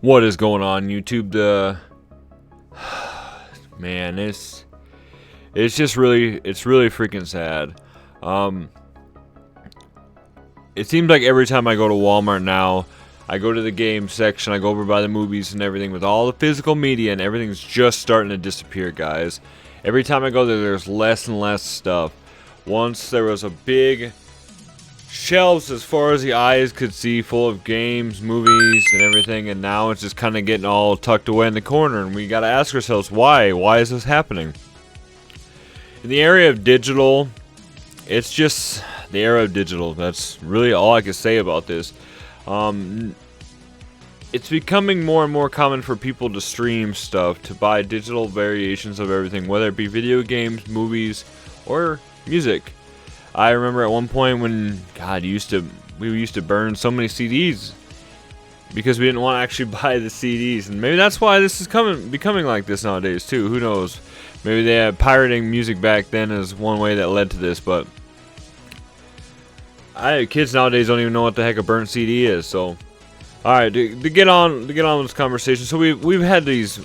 What is going on, YouTube? Man, it's just really freaking sad. Um, it seems like every time I go to Walmart now, I go to the game section, I go over by the movies and everything with all the physical media, and everything's just starting to disappear, guys. Every time I go there, there's less and less stuff. Once there was a big shelves as far as the eyes could see, full of games, movies, and everything, and now it's just kind of getting all tucked away in the corner, and we got to ask ourselves, why is this happening? In the area of digital, it's just the era of digital. That's really all I can say about this. It's becoming more and more common for people to stream stuff, to buy digital variations of everything, whether it be video games, movies, or music. I remember at one point when we used to burn so many CDs because we didn't want to actually buy the CDs, and maybe that's why this is becoming like this nowadays too. Who knows? Maybe they had pirating music back then as one way that led to this, but kids nowadays don't even know what the heck a burnt CD is. So, all right, to get on with this conversation. So we've had these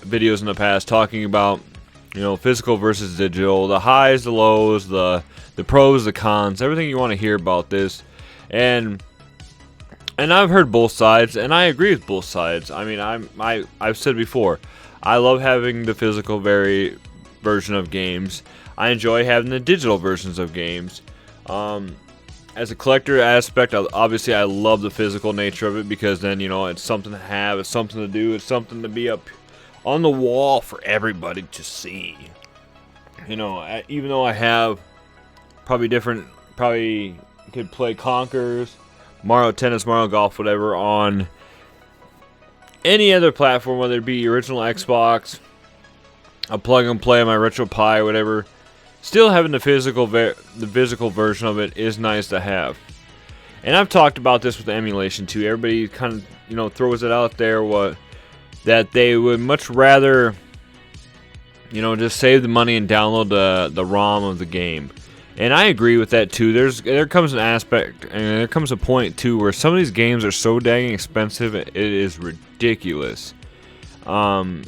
videos in the past talking about, physical versus digital, the highs, the lows, the pros, the cons, everything you want to hear about this. And I've heard both sides, and I agree with both sides. I mean, I've said before, I love having the physical version of games. I enjoy having the digital versions of games. As a collector aspect, obviously I love the physical nature of it, because then, it's something to have, it's something to do, it's something to be up on the wall for everybody to see. Even though I have probably could play Conkers, Mario Tennis, Mario Golf, whatever, on any other platform, whether it be original Xbox, a plug and play on my Retro Pi, whatever. Still having the physical version of it is nice to have. And I've talked about this with emulation too. Everybody kind of throws it out there that they would much rather just save the money and download the ROM of the game. And I agree with that too. There comes an aspect, and there comes a point too, where some of these games are so dang expensive, it is ridiculous. I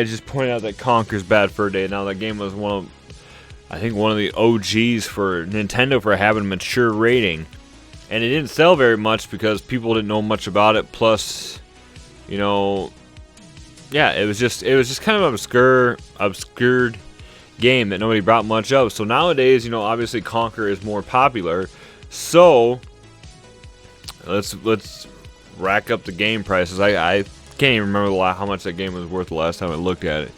just pointed out that Conker's Bad Fur Day. Now, that game was one of the OGs for Nintendo for having a mature rating, and it didn't sell very much because people didn't know much about it. Plus, it was just kind of obscured game that nobody brought much of. So nowadays, obviously Conker is more popular. So let's rack up the game prices. I can't even remember how much that game was worth the last time I looked at it.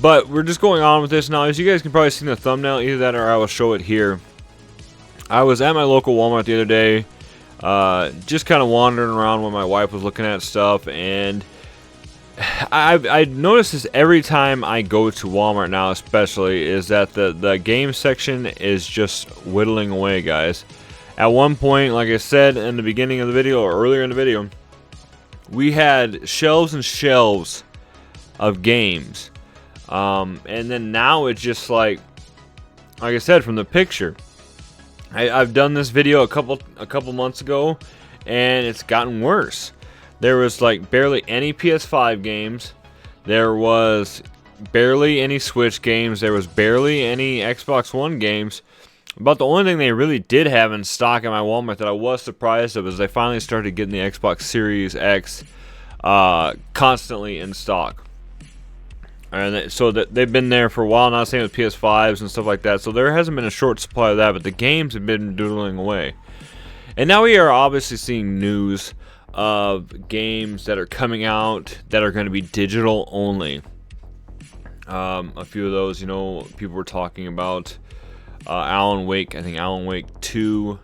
But we're just going on with this now. As you guys can probably see in the thumbnail, either that or I will show it here. I was at my local Walmart the other day, just kind of wandering around when my wife was looking at stuff, and I noticed this every time I go to Walmart now, especially, is that the game section is just whittling away, guys. At one point, like I said in the beginning of the video, or earlier in the video, we had shelves and shelves of games. And then now it's just like I said, from the picture. I've done this video a couple months ago, and it's gotten worse. There was like barely any PS5 games. There was barely any Switch games. There was barely any Xbox One games. About the only thing they really did have in stock at my Walmart that I was surprised of is they finally started getting the Xbox Series X constantly in stock. And so that they've been there for a while now, same with PS5s and stuff like that. So there hasn't been a short supply of that, but the games have been doodling away. And now we are obviously seeing news of games that are coming out that are going to be digital only. A few of those, people were talking about Alan Wake. I think Alan Wake 2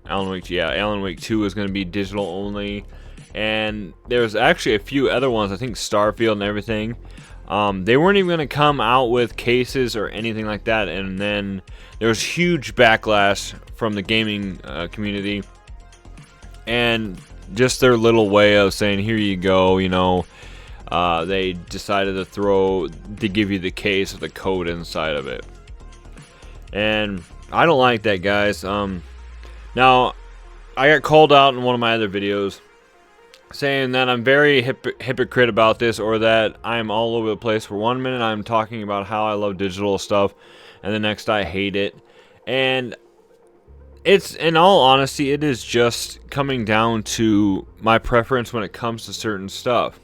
is going to be digital only. And there's actually a few other ones, I think Starfield and everything. They weren't even going to come out with cases or anything like that, and then there was huge backlash from the gaming community, and just their little way of saying, here you go, they decided to give you the case with the code inside of it. And I don't like that, guys. Now, I got called out in one of my other videos saying that I'm very hypocrite about this, or that I'm all over the place. For 1 minute I'm talking about how I love digital stuff, and the next I hate it. And it's, in all honesty, it is just coming down to my preference when it comes to certain stuff.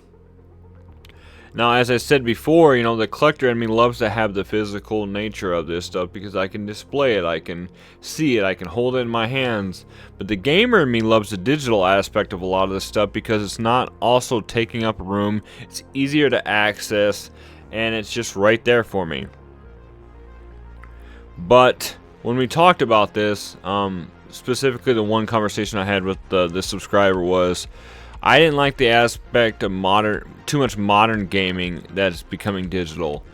Now, as I said before, the collector in me loves to have the physical nature of this stuff because I can display it, I can see it, I can hold it in my hands. But the gamer in me loves the digital aspect of a lot of this stuff because it's not also taking up room, it's easier to access, and it's just right there for me. But when we talked about this, specifically the one conversation I had with the subscriber was, I didn't like the aspect of too much modern gaming that's becoming digital.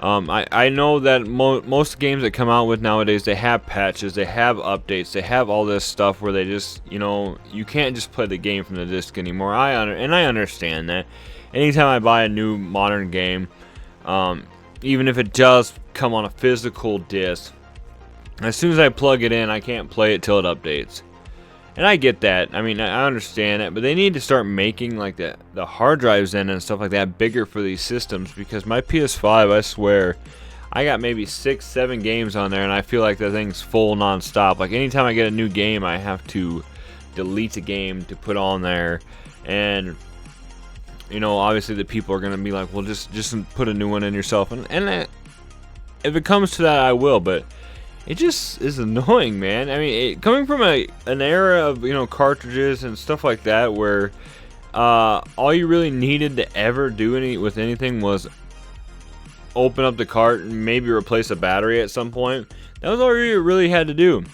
I know that most games that come out with nowadays, they have patches, they have updates, they have all this stuff where they just, you can't just play the game from the disc anymore. I understand that. Anytime I buy a new modern game, even if it does come on a physical disc, as soon as I plug it in, I can't play it till it updates. And I get that. I mean, I understand it, but they need to start making like the hard drives in and stuff like that bigger for these systems, because my PS5, I swear, I got maybe 6-7 games on there, and I feel like that thing's full non-stop. Like anytime I get a new game, I have to delete a game to put on there, and obviously the people are gonna be like, well, just put a new one in yourself, and if it comes to that, I will, but it just is annoying, man. I mean, coming from an era of cartridges and stuff like that, where all you really needed to ever do with anything was open up the cart and maybe replace a battery at some point. That was all you really had to do.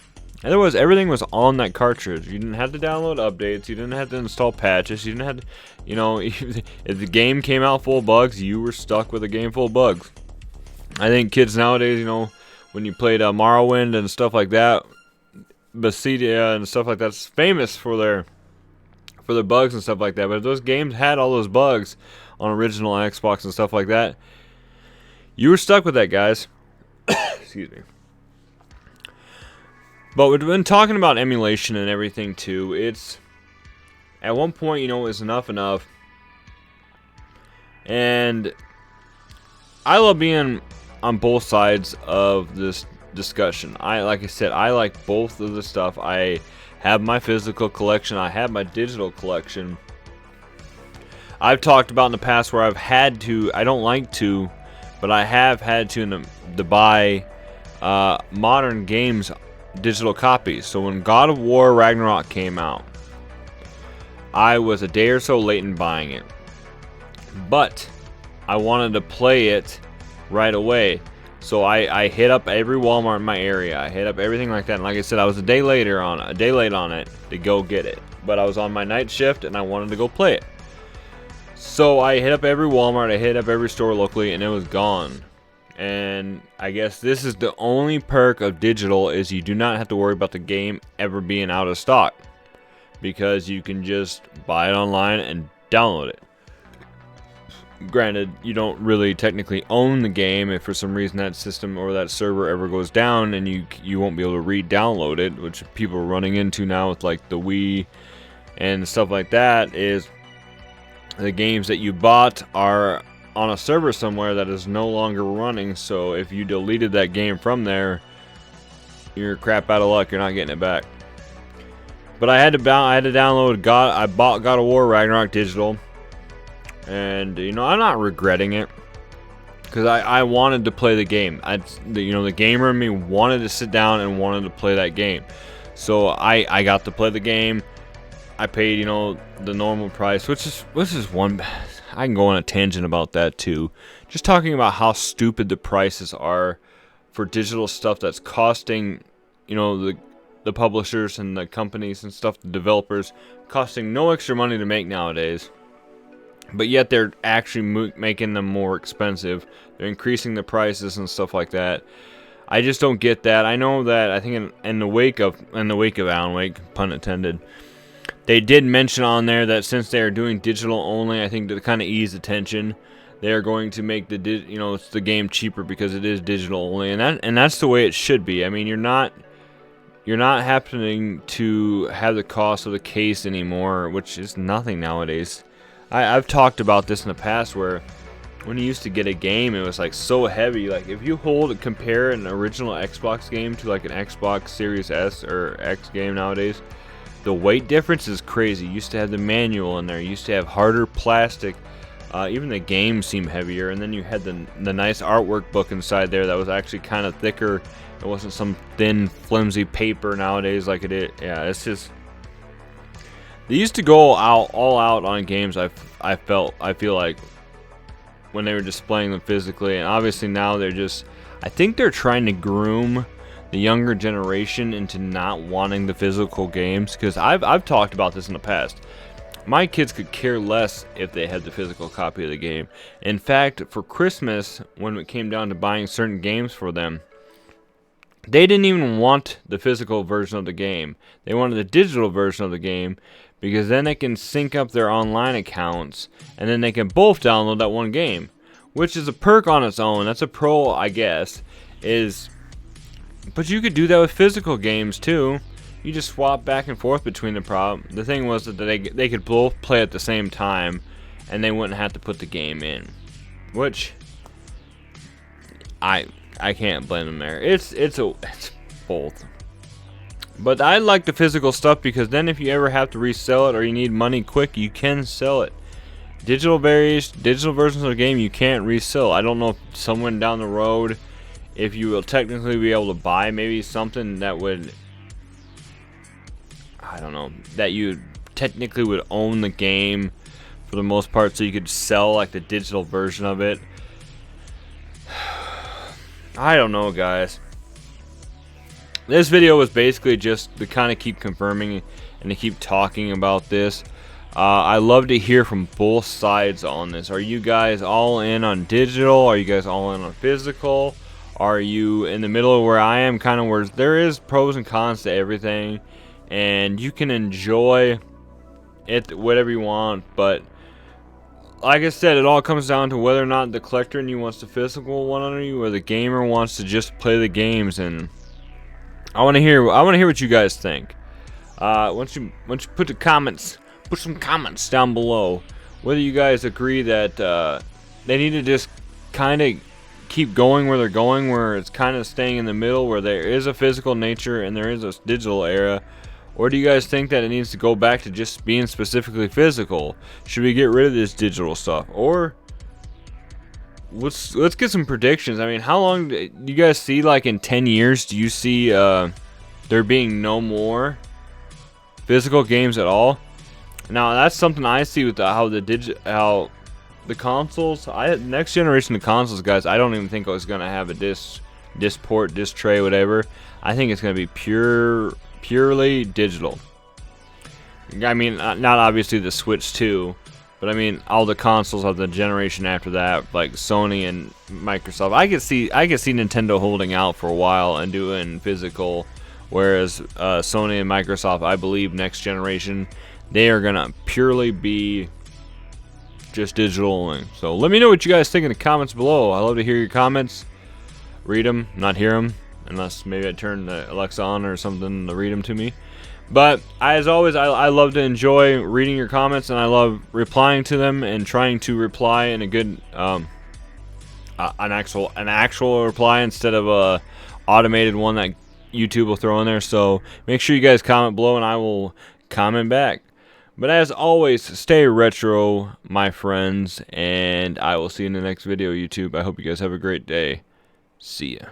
Otherwise, everything was on that cartridge. You didn't have to download updates. You didn't have to install patches. You didn't have to, if the game came out full of bugs, you were stuck with a game full of bugs. I think kids nowadays, when you played Morrowind and stuff like that, Bethesda and stuff like that's famous for their bugs and stuff like that. But if those games had all those bugs on original Xbox and stuff like that, you were stuck with that, guys. Excuse me. But we've been talking about emulation and everything too. It's at one point, it's enough. And I love being on both sides of this discussion. Like I said, I like both of the stuff. I have my physical collection, I have my digital collection. I've talked about in the past where I've had to, I don't like to, but I have had to buy modern games digital copies. So when God of War Ragnarok came out, I was a day or so late in buying it, but I wanted to play it right away. So I hit up every Walmart in my area. I hit up everything like that. And like I said, I was a day late on it to go get it. But I was on my night shift and I wanted to go play it. So I hit up every Walmart, I hit up every store locally, and it was gone. And I guess this is the only perk of digital, is you do not have to worry about the game ever being out of stock, because you can just buy it online and download it. Granted, you don't really technically own the game if for some reason that system or that server ever goes down, and you won't be able to re-download it, which people are running into now with like the Wii and stuff like that. Is the games that you bought are on a server somewhere that is no longer running, so if you deleted that game from there, you're crap out of luck, you're not getting it back. But I had to download I bought God of War Ragnarok digital. And I'm not regretting it, because I wanted to play the game. The gamer in me wanted to sit down and wanted to play that game. So I got to play the game. I paid the normal price, which is one. I can go on a tangent about that too. Just talking about how stupid the prices are for digital stuff that's costing the publishers and the companies and stuff, the developers, costing no extra money to make nowadays. But yet they're actually making them more expensive. They're increasing the prices and stuff like that. I just don't get that. I know that I think in the wake of Alan Wake, pun intended, they did mention on there that since they are doing digital only, I think to kind of ease the tension, they are going to make the game cheaper because it is digital only, and that's the way it should be. I mean, you're not you're not happening to have the cost of the case anymore, which is nothing nowadays. I've talked about this in the past where when you used to get a game, it was like so heavy. Like if you compare an original Xbox game to like an Xbox Series S or X game nowadays, the weight difference is crazy. You used to have the manual in there. You used to have harder plastic. Even the games seem heavier. And then you had the nice artwork book inside there that was actually kind of thicker. It wasn't some thin, flimsy paper nowadays like it is. Yeah, it's just... They used to go all out on games, I feel like, when they were displaying them physically. And obviously now they're just... I think they're trying to groom the younger generation into not wanting the physical games. Because I've talked about this in the past. My kids could care less if they had the physical copy of the game. In fact, for Christmas, when it came down to buying certain games for them, they didn't even want the physical version of the game. They wanted the digital version of the game because then they can sync up their online accounts and then they can both download that one game, which is a perk on its own. That's a pro, I guess. But you could do that with physical games too. You just swap back and forth between the thing was that they could both play at the same time and they wouldn't have to put the game in, which I can't blame them there. It's both. But I like the physical stuff because then if you ever have to resell it or you need money quick, you can sell it. Digital versions of the game you can't resell. I don't know if someone down the road, if you will technically be able to buy maybe something that would, I don't know, that you technically would own the game for the most part, so you could sell like the digital version of it. I don't know, guys. This video was basically just to kind of keep confirming and to keep talking about this. I love to hear from both sides on this. Are you guys all in on digital? Are you guys all in on physical? Are you in the middle of where I am, kind of where there is pros and cons to everything, and you can enjoy it whatever you want, but like I said, it all comes down to whether or not the collector in you wants the physical one on you or the gamer wants to just play the games. And I want to hear what you guys think. Once you put some comments down below whether you guys agree that they need to just kind of keep going where they're going, where it's kind of staying in the middle, where there is a physical nature and there is a digital era. Or do you guys think that it needs to go back to just being specifically physical? Should we get rid of this digital stuff? Or let's get some predictions. I mean, how long do you guys see, like in 10 years, do you see there being no more physical games at all? Now, that's something I see with how the consoles, next generation of consoles, guys, I don't even think it's going to have a disc port, disc tray, whatever. I think it's going to be purely digital. I mean, not obviously the Switch 2, but I mean all the consoles of the generation after that, like Sony and Microsoft. I could see Nintendo holding out for a while and doing physical, whereas Sony and Microsoft, I believe next generation, they are gonna purely be just digital only. So let me know what you guys think in the comments below. I love to hear your comments, read them, not hear them. Unless maybe I turn the Alexa on or something to read them to me. But as always, I love to enjoy reading your comments, and I love replying to them and trying to reply in a good an actual reply instead of a automated one that YouTube will throw in there. So make sure you guys comment below, and I will comment back. But as always, stay retro, my friends, and I will see you in the next video, YouTube. I hope you guys have a great day. See ya.